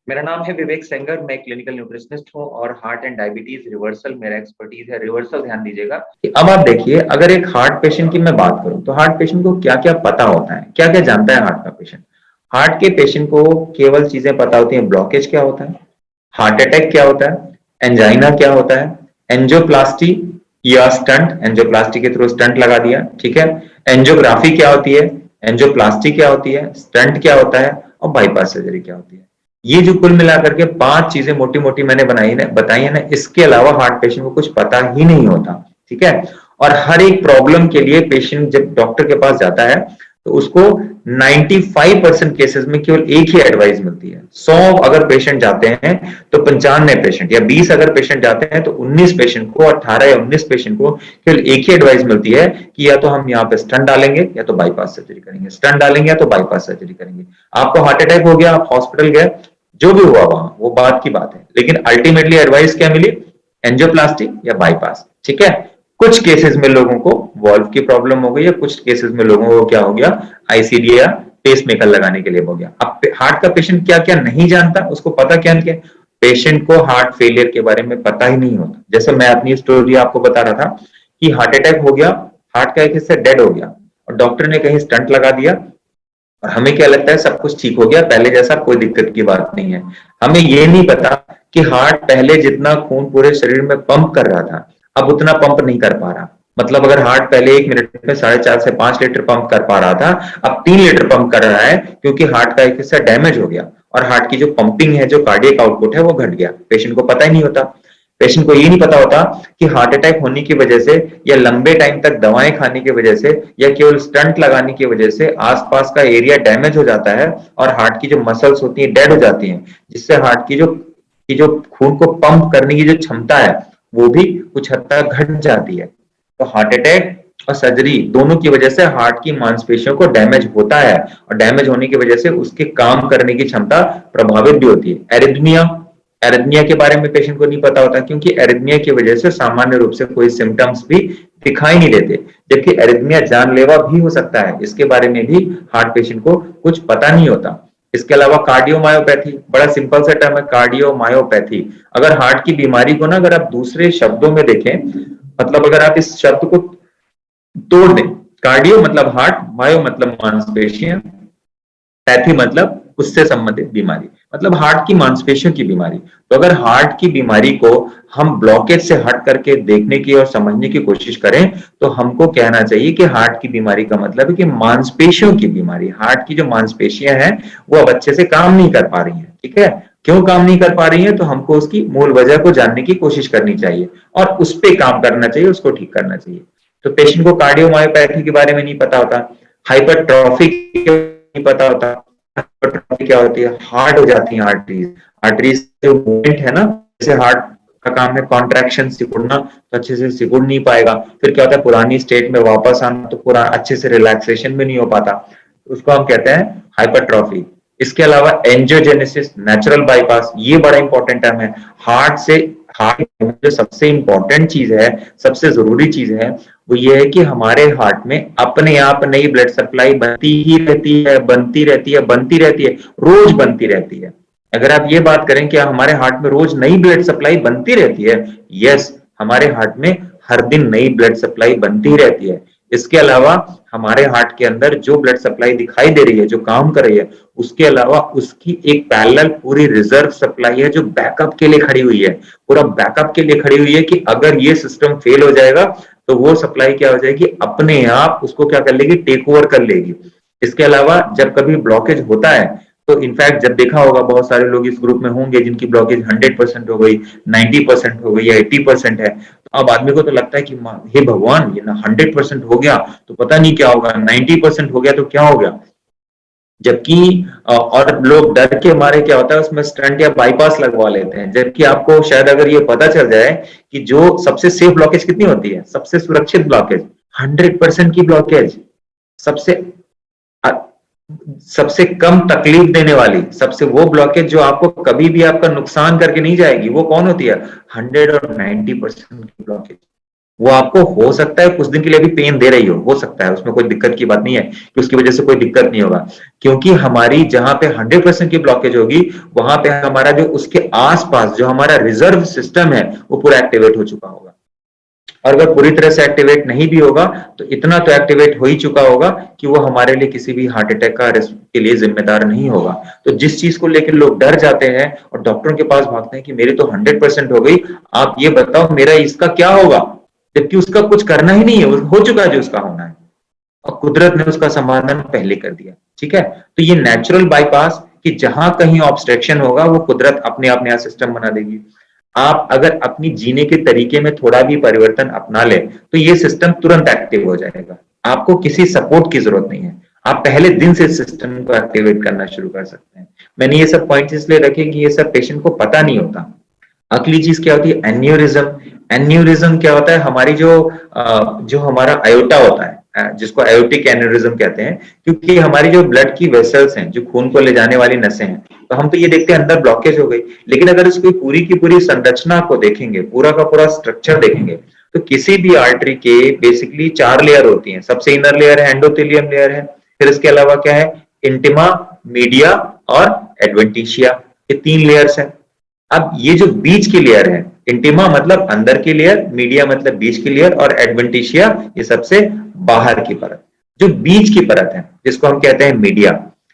मेरा नाम है विवेक सेंगर। मैं क्लिनिकल न्यूट्रिशनिस्ट हूँ और हार्ट एंड डायबिटीज रिवर्सल मेरा एक्सपर्टीज है। रिवर्सल ध्यान दीजिएगा कि अब आप देखिए, अगर एक हार्ट पेशेंट की मैं बात करूं तो हार्ट पेशेंट को क्या क्या पता होता है, क्या क्या जानता है हार्ट का पेशेंट। हार्ट के पेशेंट को केवल चीजें पता होती हैं। ब्लॉकेज क्या होता है, हार्ट अटैक क्या होता है, एंजाइना क्या होता है, एंजियोप्लास्टी या स्टंट, एंजियोप्लास्टी के थ्रू स्टंट लगा दिया, ठीक है। एंजियोग्राफी क्या होती है, एंजियोप्लास्टी क्या होती है, स्टंट क्या होता है और बाईपास सर्जरी क्या होती है। ये जो कुल मिलाकर के पांच चीजें मोटी मोटी मैंने बताई है ना, इसके अलावा हार्ट पेशेंट को कुछ पता ही नहीं होता, ठीक है। और हर एक प्रॉब्लम के लिए पेशेंट जब डॉक्टर के पास जाता है तो उसको 95% केसेस में केवल एक ही एडवाइस मिलती है। 100 अगर पेशेंट जाते हैं तो 95 पेशेंट, या 20 अगर पेशेंट जाते हैं तो 19 पेशेंट को, 18 या 19 पेशेंट को केवल एक ही एडवाइस मिलती है कि या तो हम यहाँ पे स्टंट डालेंगे या तो बाईपास सर्जरी करेंगे, स्टंट डालेंगे या तो बाईपास सर्जरी करेंगे। आपको हार्ट अटैक हो गया, आप हॉस्पिटल गए, जो भी हुआ वहां वो बात की बात है, लेकिन अल्टीमेटली एडवाइस क्या मिली, एंजियोप्लास्टी या बाईपास, ठीक है। कुछ केसेस में लोगों को वॉल्व की प्रॉब्लम हो गई, या कुछ केसेस में लोगों को क्या हो गया, आईसीडी या पेसमेकर लगाने के लिए हो गया। अब हार्ट का पेशेंट क्या क्या नहीं जानता, उसको पता क्या नहीं है। पेशेंट को हार्ट फेलियर के बारे में पता ही नहीं होता। जैसे मैं अपनी स्टोरी आपको बता रहा था कि हार्ट अटैक हो गया, हार्ट का एक हिस्सा डेड हो गया और डॉक्टर ने कहीं स्टंट लगा दिया और हमें क्या लगता है सब कुछ ठीक हो गया, पहले जैसा कोई दिक्कत की बात नहीं है। हमें ये नहीं पता कि हार्ट पहले जितना खून पूरे शरीर में पंप कर रहा था अब उतना पंप नहीं कर पा रहा। मतलब अगर हार्ट पहले 1 मिनट में 4.5 से 5 लीटर पंप कर पा रहा था, अब 3 लीटर पंप कर रहा है, क्योंकि हार्ट का एक हिस्सा डैमेज हो गया और हार्ट की जो पंपिंग है, जो कार्डियक आउटपुट है, वो घट गया। पेशेंट को पता ही नहीं होता। पेशेंट को ये नहीं पता होता कि हार्ट अटैक होने की वजह से या लंबे टाइम तक दवाएं खाने की वजह से या केवल स्टंट लगाने की वजह से आसपास का एरिया डैमेज हो जाता है और हार्ट की जो मसल्स होती है डेड हो जाती हैं, जिससे हार्ट की जो खून को पंप करने की जो क्षमता है वो भी कुछ हद तक घट जाती है। तो हार्ट अटैक और सर्जरी दोनों की वजह से हार्ट की मांसपेशियों को डैमेज होता है और डैमेज होने की वजह से उसके काम करने की क्षमता प्रभावित भी होती है। एरिथमिया, एरिथमिया के बारे में पेशेंट को नहीं पता होता, क्योंकि एरिथमिया की वजह से सामान्य रूप से कोई सिम्टम्स भी दिखाई नहीं देते, जबकि एरिथमिया जानलेवा भी हो सकता है। इसके बारे में भी हार्ट पेशेंट को कुछ पता नहीं होता। इसके अलावा कार्डियोमायोपैथी, बड़ा सिंपल सा टर्म है कार्डियोमायोपैथी। अगर हार्ट की बीमारी को ना अगर आप दूसरे शब्दों में देखें, मतलब अगर आप इस शब्द को तोड़ दें, कार्डियो मतलब हार्ट, मायो मतलब मांसपेशियां, पैथी मतलब उससे संबंधित बीमारी, मतलब हार्ट की मांसपेशियों की बीमारी। तो अगर हार्ट की बीमारी को हम ब्लॉकेज से हट करके देखने की और समझने की कोशिश करें तो हमको कहना चाहिए कि हार्ट की बीमारी का मतलब है कि मांसपेशियों की बीमारी। हार्ट की जो मांसपेशियां हैं वो अब अच्छे से काम नहीं कर पा रही हैं, ठीक है। क्यों काम नहीं कर पा रही हैं, तो हमको उसकी मूल वजह को जानने की कोशिश करनी चाहिए और उस पर काम करना चाहिए, उसको ठीक करना चाहिए। तो पेशेंट को कार्डियोमायोपैथी के बारे में नहीं पता होता, हाइपरट्रॉफी नहीं पता होता। हाइपरट्रॉफी क्या होती है, हार्ड हो जाती है आर्टरीज। आर्टरीज जो मूवमेंट है ना, जैसे हार्ट का काम है कॉन्ट्रैक्शन, सिकुड़ना, तो अच्छे से सिकुड़ नहीं पाएगा। फिर क्या होता है, पुरानी स्टेट में वापस आना, तो पूरा अच्छे से रिलैक्सेशन भी नहीं हो पाता, तो उसको हम कहते हैं हाइपरट्रॉफी। इसके अलावा एंजियोजेनेसिस, नेचुरल बाईपास, ये बड़ा इंपॉर्टेंट टर्म है। हार्ट से हार्ट जो सबसे इंपॉर्टेंट चीज है, सबसे जरूरी चीज है, वो ये है कि हमारे हार्ट में अपने आप नई ब्लड सप्लाई बनती ही रहती है, बनती रहती है, बनती रहती है, रोज बनती रहती है। अगर आप ये बात करें कि हमारे हार्ट में रोज नई ब्लड सप्लाई बनती रहती है, यस, हमारे हार्ट में हर दिन नई ब्लड सप्लाई बनती रहती है। इसके अलावा हमारे हार्ट के अंदर जो ब्लड सप्लाई दिखाई दे रही है, जो काम कर रही है, उसके अलावा उसकी एक पैरेलल पूरी रिजर्व सप्लाई है जो बैकअप के लिए खड़ी हुई है। पूरा बैकअप के लिए खड़ी हुई है कि अगर ये सिस्टम फेल हो जाएगा तो वो सप्लाई क्या हो जाएगी, अपने आप उसको क्या कर लेगी, टेक ओवर कर लेगी। इसके अलावा जब कभी ब्लॉकेज होता है तो इनफैक्ट जब देखा होगा, बहुत सारे लोग इस ग्रुप में होंगे जिनकी ब्लॉकेज 100% हो गई, 90% हो गई या 80% है, तो अब आदमी को तो लगता है कि हे भगवान, ये ना 100% हो गया तो पता नहीं क्या होगा, 90% हो गया तो क्या हो गया। जबकि और लोग डर के मारे क्या होता है, उसमें स्टंट या बाईपास लगवा लेते हैं। जबकि आपको शायद अगर ये पता चल जाए कि जो सबसे सेफ ब्लॉकेज कितनी होती है, सबसे सुरक्षित ब्लॉकेज 100% की ब्लॉकेज, सबसे अ, सबसे कम तकलीफ देने वाली, सबसे वो ब्लॉकेज जो आपको कभी भी आपका नुकसान करके नहीं जाएगी, वो कौन होती है, 100 और 90% की ब्लॉकेज। वो आपको हो सकता है कुछ दिन के लिए भी पेन दे रही हो सकता है, उसमें कोई दिक्कत की बात नहीं है कि उसकी वजह से कोई दिक्कत नहीं होगा, क्योंकि हमारी जहां पे 100% की ब्लॉकेज होगी वहां पे हमारा जो उसके आसपास जो हमारा रिजर्व सिस्टम है वो पूरा एक्टिवेट हो चुका होगा। और अगर पूरी तरह से एक्टिवेट नहीं भी होगा तो इतना तो एक्टिवेट हो ही चुका होगा कि वो हमारे लिए किसी भी हार्ट अटैक का रिस्क के लिए जिम्मेदार नहीं होगा। तो जिस चीज को लेकर लोग डर जाते हैं और डॉक्टरों के पास भागते हैं कि मेरी तो 100% हो गई, आप ये बताओ मेरा इसका क्या होगा, जबकि उसका कुछ करना ही नहीं है, हो चुका है जो उसका होना है और कुदरत ने उसका समाधान पहले कर दिया। ठीक है, तो ये नेचुरल बाईपास कि जहां कहीं ऑब्स्ट्रक्शन होगा वो कुदरत अपने आप नया सिस्टम बना देगी। आप अगर अपनी जीने के तरीके में थोड़ा भी परिवर्तन अपना ले तो ये सिस्टम तुरंत एक्टिव हो जाएगा। आपको किसी सपोर्ट की जरूरत नहीं है, आप पहले दिन से सिस्टम को एक्टिवेट करना शुरू कर सकते हैं। मैंने ये सब पॉइंट्स इसलिए रखे कि ये सब पेशेंट को पता नहीं होता। अगली चीज क्या होती है, एन्यूरिज्म। एन्यूरिज्म क्या होता है, हमारी जो हमारा आयोटा होता है, जिसको आयोटिक एन्यूरिज्म कहते हैं, क्योंकि हमारी जो ब्लड की वेसल्स हैं, जो खून को ले जाने वाली नसें हैं, तो हम तो ये देखते हैं अंदर ब्लॉकेज हो गई, लेकिन अगर उसकी पूरी की पूरी संरचना को देखेंगे, पूरा का पूरा स्ट्रक्चर देखेंगे, तो किसी भी आर्टरी के बेसिकली 4 लेयर होती हैं। सबसे इनर लेयर है एंडोथेलियम लेयर है, फिर इसके अलावा क्या है, इंटिमा, मीडिया और एडवेंटिशिया, ये 3 लेयर्स है। अब ये जो बीच की लेयर है, इंटिमा मतलब अंदर की लेयर, मीडिया मतलब बीच की लेयर और एडवेंटिशिया ये सबसे बाहर की परत। जो बीच की परत है जिसको हम कहते हैं मीडिया,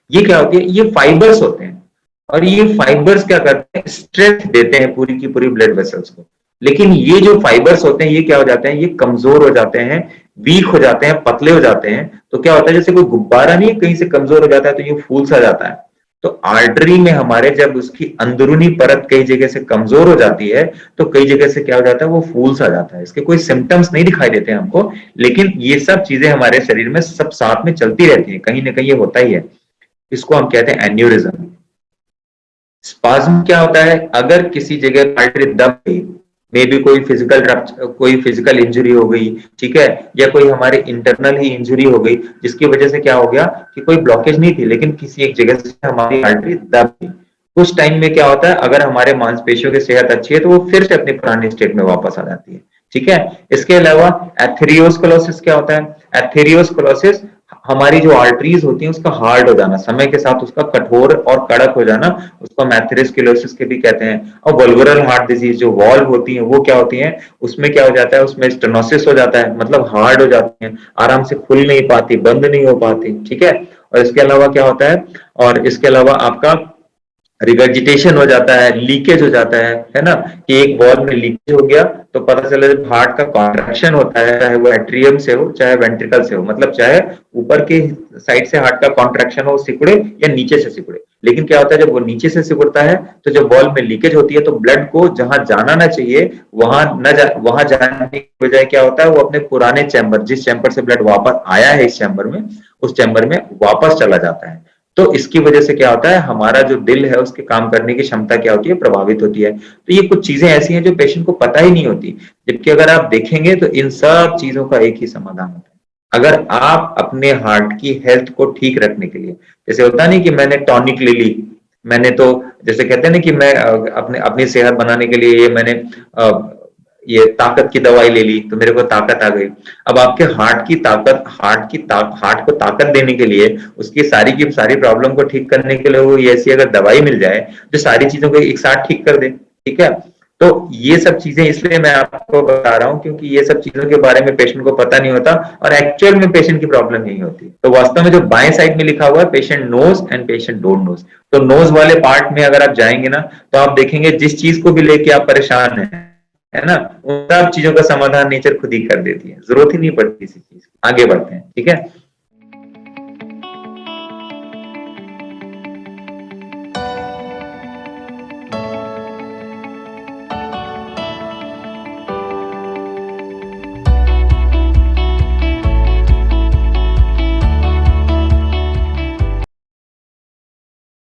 ये क्या होती है, ये फाइबर्स होते हैं और ये फाइबर्स क्या करते हैं, स्ट्रेंथ देते हैं पूरी की पूरी ब्लड वेसल्स को। लेकिन ये जो फाइबर्स होते हैं ये क्या हो जाते हैं, ये कमजोर हो जाते हैं, वीक हो जाते हैं, पतले हो जाते हैं। तो क्या होता है, जैसे कोई गुब्बारा नहीं कहीं से कमजोर हो जाता है तो ये फूल सा जाता है। तो आर्टरी में हमारे जब उसकी अंदरूनी परत कई जगह से कमजोर हो जाती है तो कई जगह से क्या हो जाता है, वो फूल सा जाता है। इसके कोई सिम्टम्स नहीं दिखाई देते हमको, लेकिन ये सब चीजें हमारे शरीर में सब साथ में चलती रहती है, कहीं ना कहीं ये होता ही है। इसको हम कहते हैं एन्यूरिज्म। स्पाज्म क्या होता है, अगर किसी जगह आर्टरी दब गई, मे बी कोई फिजिकल इंजरी हो गई, ठीक है, या कोई हमारे इंटरनल ही इंजरी हो गई जिसकी वजह से क्या हो गया कि कोई ब्लॉकेज नहीं थी लेकिन किसी एक जगह से हमारी आर्टरी दब गई। कुछ टाइम में क्या होता है, अगर हमारे मांसपेशियों की सेहत अच्छी है तो वो फिर से अपनी पुरानी स्टेट में वापस आ जाती है। ठीक है, इसके अलावा एथेरियोस्क्लेरोसिस क्या होता है, एथेरियोस्क्लेरोसिस हमारी जो आर्टरीज होती हैं उसका हार्ड हो जाना, समय के साथ उसका कठोर और कड़क हो जाना, उसको हम एथेरोस्क्लेरोसिस के भी कहते हैं। और वल्वरल हार्ट डिजीज जो वॉल्व होती है वो क्या होती है, उसमें क्या हो जाता है, उसमें स्टेनोसिस हो जाता है, मतलब हार्ड हो जाती है, आराम से खुल नहीं पाती, बंद नहीं हो पाती। ठीक है, और इसके अलावा क्या होता है, और इसके अलावा आपका रिगर्जिटेशन हो जाता है, लीकेज हो जाता है ना, कि एक वॉल्व में लीकेज हो गया तो पता चला जब हार्ट का कॉन्ट्रैक्शन होता है, चाहे वो एट्रियम से हो चाहे वेंट्रिकल से हो, मतलब चाहे ऊपर की साइड से हार्ट का कॉन्ट्रैक्शन हो सिकुड़े या नीचे से सिकुड़े, लेकिन क्या होता है जब वो नीचे से सिकुड़ता है तो जब वॉल्व में लीकेज होती है तो ब्लड को जहां जाना ना चाहिए वहां जाने की बजाय क्या होता है, वो अपने पुराने चैम्बर, जिस चैम्बर से ब्लड वापस आया है इस चैम्बर में, उस चैम्बर में वापस चला जाता है। तो इसकी वजह से क्या होता है, हमारा जो दिल है उसके काम करने की क्षमता क्या होती है, प्रभावित होती है। तो ये कुछ चीजें ऐसी हैं जो पेशेंट को पता ही नहीं होती, जबकि अगर आप देखेंगे तो इन सब चीजों का एक ही समाधान होता है। अगर आप अपने हार्ट की हेल्थ को ठीक रखने के लिए, जैसे होता नहीं कि मैंने टॉनिक ले ली, मैंने तो जैसे कहते हैं ना कि मैं अपने अपनी सेहत बनाने के लिए ये मैंने ये ताकत की दवाई ले ली तो मेरे को ताकत आ गई। अब आपके हार्ट को ताकत देने के लिए, उसकी की सारी प्रॉब्लम को ठीक करने के लिए वो ऐसी अगर दवाई मिल जाए जो सारी चीजों को एक साथ ठीक कर दे, ठीक है। तो ये सब चीजें इसलिए मैं आपको बता रहा हूँ क्योंकि ये सब चीजों के बारे में पेशेंट को पता नहीं होता और एक्चुअल में पेशेंट की प्रॉब्लम यही होती है। तो वास्तव में जो बाएं साइड में लिखा हुआ है patient knows and patient don't knows, तो नोज वाले पार्ट में अगर आप जाएंगे ना तो आप देखेंगे जिस चीज को भी लेके आप परेशान है ना, उन सब चीजों का समाधान नेचर खुद ही कर देती है, जरूरत ही नहीं पड़ती किसी चीज की। आगे बढ़ते हैं, ठीक है।